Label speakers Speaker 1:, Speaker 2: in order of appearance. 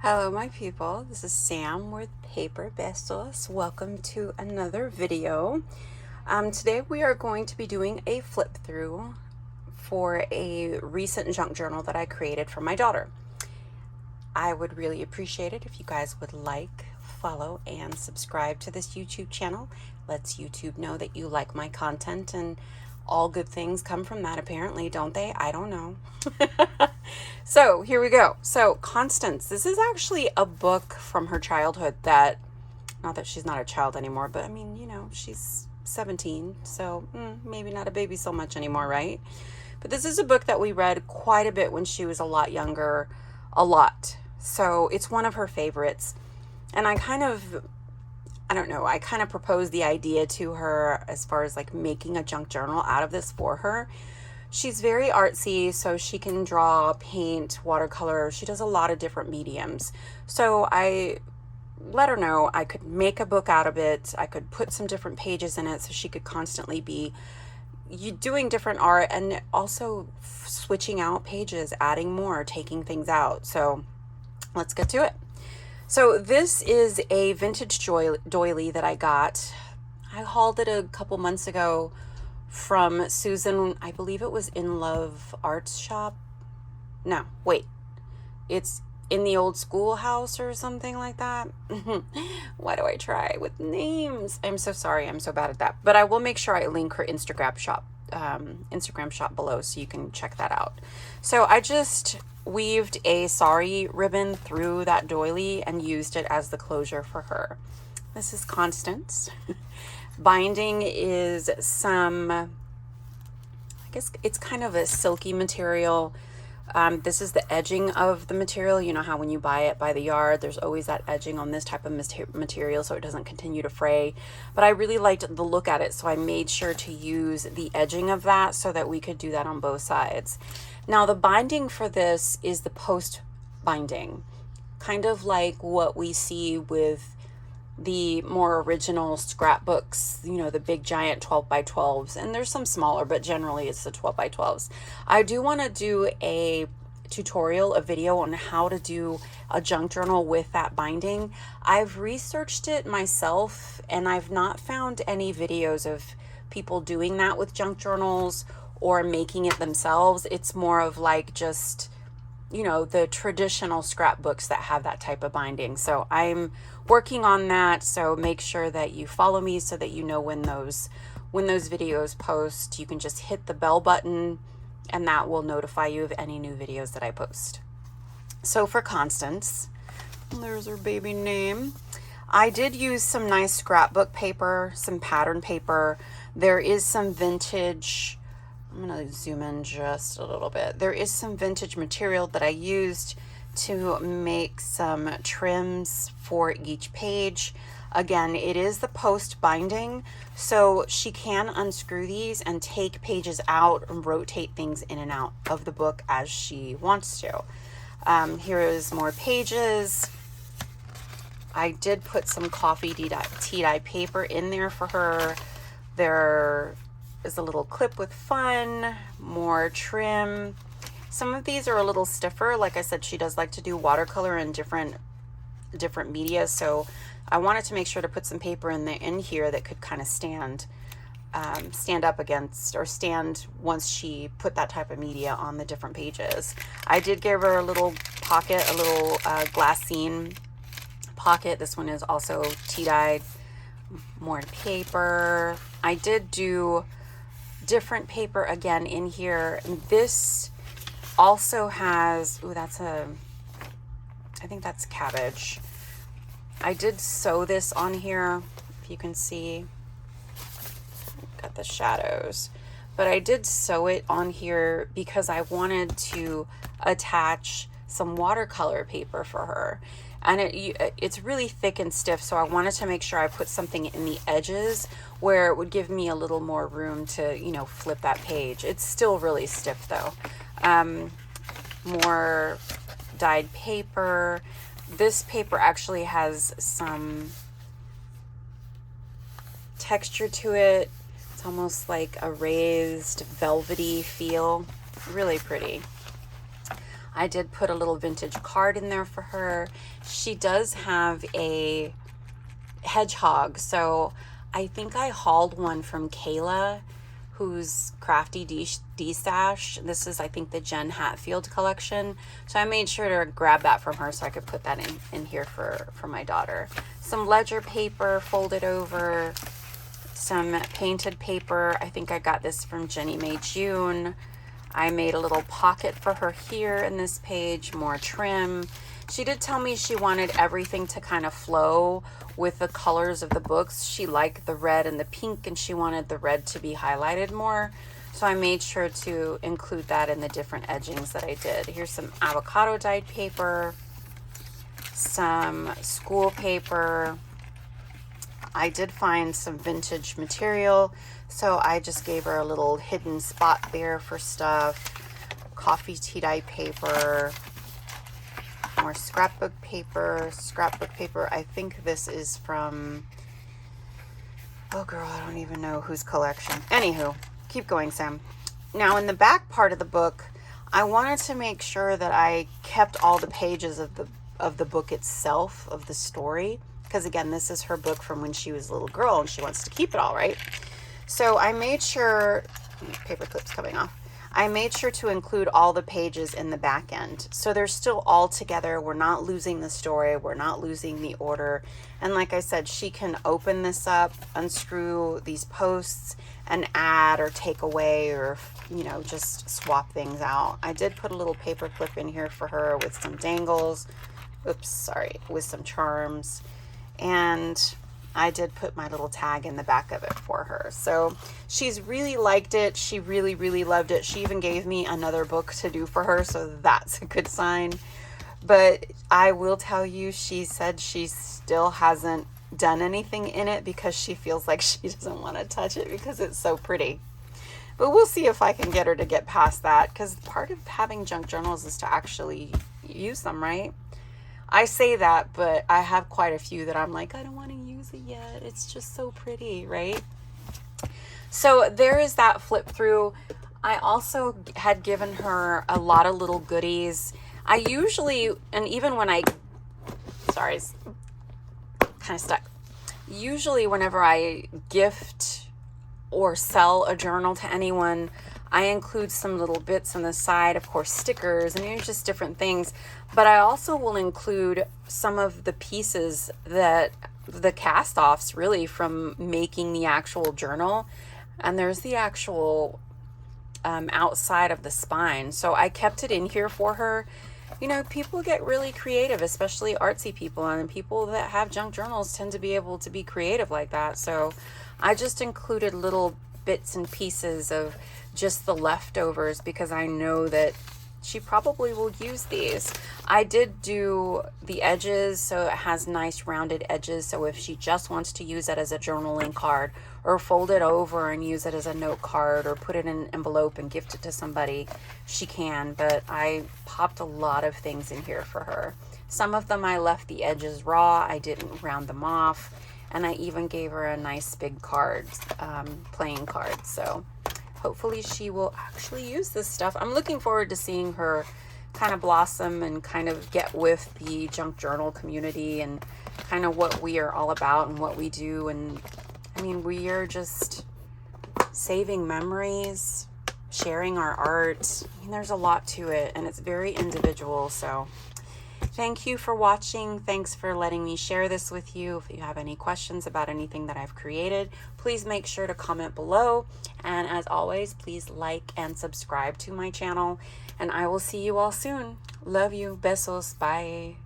Speaker 1: Hello my people, this is Sam with Paper Besos. Welcome to another video. Today we are going to be doing a flip through for a recent junk journal that I created for my daughter. I would really appreciate it if you guys would like, follow, and subscribe to this YouTube channel. Lets YouTube know that you like my content, and all good things come from that apparently, don't they? I don't know. So here we go. So Constance, this is actually a book from her childhood that, not that she's not a child anymore, but I mean, you know, she's 17, so maybe not a baby so much anymore, right? But this is a book that we read quite a bit when she was a lot younger, a lot. So it's one of her favorites. And I kind of proposed the idea to her as far as like making a junk journal out of this for her. She's very artsy, so she can draw, paint, watercolor. She does a lot of different mediums. So I let her know I could make a book out of it. I could put some different pages in it so she could constantly be doing different art and also switching out pages, adding more, taking things out. So let's get to it. So this is a vintage doily that I got. I hauled it a couple months ago from Susan. I believe it was In Love Arts Shop. No, wait. It's In the Old Schoolhouse or something like that. Why do I try with names? I'm so sorry. I'm so bad at that. But I will make sure I link her Instagram shop below so you can check that out. So I just weaved a sari ribbon through that doily and used it as the closure for her. This is Constance. Binding is some, I guess it's kind of a silky material. This is the edging of the material. You know how when you buy it by the yard, there's always that edging on this type of material so it doesn't continue to fray. But I really liked the look at it, so I made sure to use the edging of that so that we could do that on both sides. Now the binding for this is the post binding, kind of like what we see with the more original scrapbooks, you know, the big giant 12 by 12s, and there's some smaller, but generally it's the 12 by 12s. I do want to do a tutorial, a video on how to do a junk journal with that binding. I've researched it myself and I've not found any videos of people doing that with junk journals or making it themselves. It's more of like just, you know, the traditional scrapbooks that have that type of binding. So I'm working on that. So make sure that you follow me so that you know when those videos post. You can just hit the bell button and that will notify you of any new videos that I post. So for Constance, there's her baby name. I did use some nice scrapbook paper, some pattern paper. There is some vintage, I'm going to zoom in just a little bit. There is some vintage material that I used to make some trims for each page. Again, it is the post binding, so she can unscrew these and take pages out and rotate things in and out of the book as she wants to. Here is more pages. I did put some coffee tea dye paper in there for her. There is a little clip with fun, more trim. Some of these are a little stiffer. Like I said, she does like to do watercolor in different media, so I wanted to make sure to put some paper in here that could kind of stand up against, or stand once she put that type of media on the different pages. I did give her a little pocket, a little glassine pocket. This one is also tea dyed. More paper. I did do different paper again in here. And this also has, I think that's cabbage. I did sew this on here, if you can see. Got the shadows. But I did sew it on here because I wanted to attach some watercolor paper for her. And it's really thick and stiff, so I wanted to make sure I put something in the edges where it would give me a little more room to, you know, flip that page. It's still really stiff though. More dyed paper. This paper actually has some texture to it. It's almost like a raised velvety feel. Really pretty. I did put a little vintage card in there for her. She does have a hedgehog, so I think I hauled one from Kayla, who's Crafty D-Stash. This is, I think, the Jen Hatfield collection. So I made sure to grab that from her so I could put that in here for my daughter. Some ledger paper folded over, some painted paper. I think I got this from Jenny May June. I made a little pocket for her here in this page, more trim. She did tell me she wanted everything to kind of flow with the colors of the books. She liked the red and the pink, and she wanted the red to be highlighted more. So I made sure to include that in the different edgings that I did. Here's some avocado dyed paper, some school paper. I did find some vintage material, so I just gave her a little hidden spot there for stuff. Coffee tea dye paper, more scrapbook paper. I think this is from, oh girl, I don't even know whose collection. Anywho, keep going, Sam. Now in the back part of the book, I wanted to make sure that I kept all the pages of the book itself, of the story, because again, this is her book from when she was a little girl and she wants to keep it all, right? So I made sure, paper clips coming off, I made sure to include all the pages in the back end. So they're still all together. We're not losing the story. We're not losing the order. And like I said, she can open this up, unscrew these posts, and add or take away, or, you know, just swap things out. I did put a little paper clip in here for her with some dangles. Oops, sorry, with some charms. And I did put my little tag in the back of it for her. So she's really liked it. She really, really loved it. She even gave me another book to do for her, so that's a good sign. But I will tell you, she said she still hasn't done anything in it because she feels like she doesn't want to touch it because it's so pretty. But we'll see if I can get her to get past that, because part of having junk journals is to actually use them, right? I say that, but I have quite a few that I'm like, I don't want to use it yet. It's just so pretty, right? So there is that flip through. I also had given her a lot of little goodies. I usually, and even when sorry, it's kind of stuck. Usually whenever I gift or sell a journal to anyone, I include some little bits on the side, of course, stickers, and just different things. But I also will include some of the pieces that the cast-offs really from making the actual journal. And there's the actual outside of the spine. So I kept it in here for her. You know, people get really creative, especially artsy people, and people that have junk journals tend to be able to be creative like that. So I just included little bits and pieces of just the leftovers because I know that she probably will use these. I did do the edges so it has nice rounded edges, so if she just wants to use it as a journaling card or fold it over and use it as a note card or put it in an envelope and gift it to somebody, she can. But I popped a lot of things in here for her. Some of them I left the edges raw. I didn't round them off, and I even gave her a nice big card, playing card. So hopefully she will actually use this stuff. I'm looking forward to seeing her kind of blossom and kind of get with the junk journal community and kind of what we are all about and what we do. And I mean, we are just saving memories, sharing our art. I mean, there's a lot to it, and it's very individual. So thank you for watching. Thanks for letting me share this with you. If you have any questions about anything that I've created, please make sure to comment below. And as always, please like and subscribe to my channel. And I will see you all soon. Love you. Besos. Bye.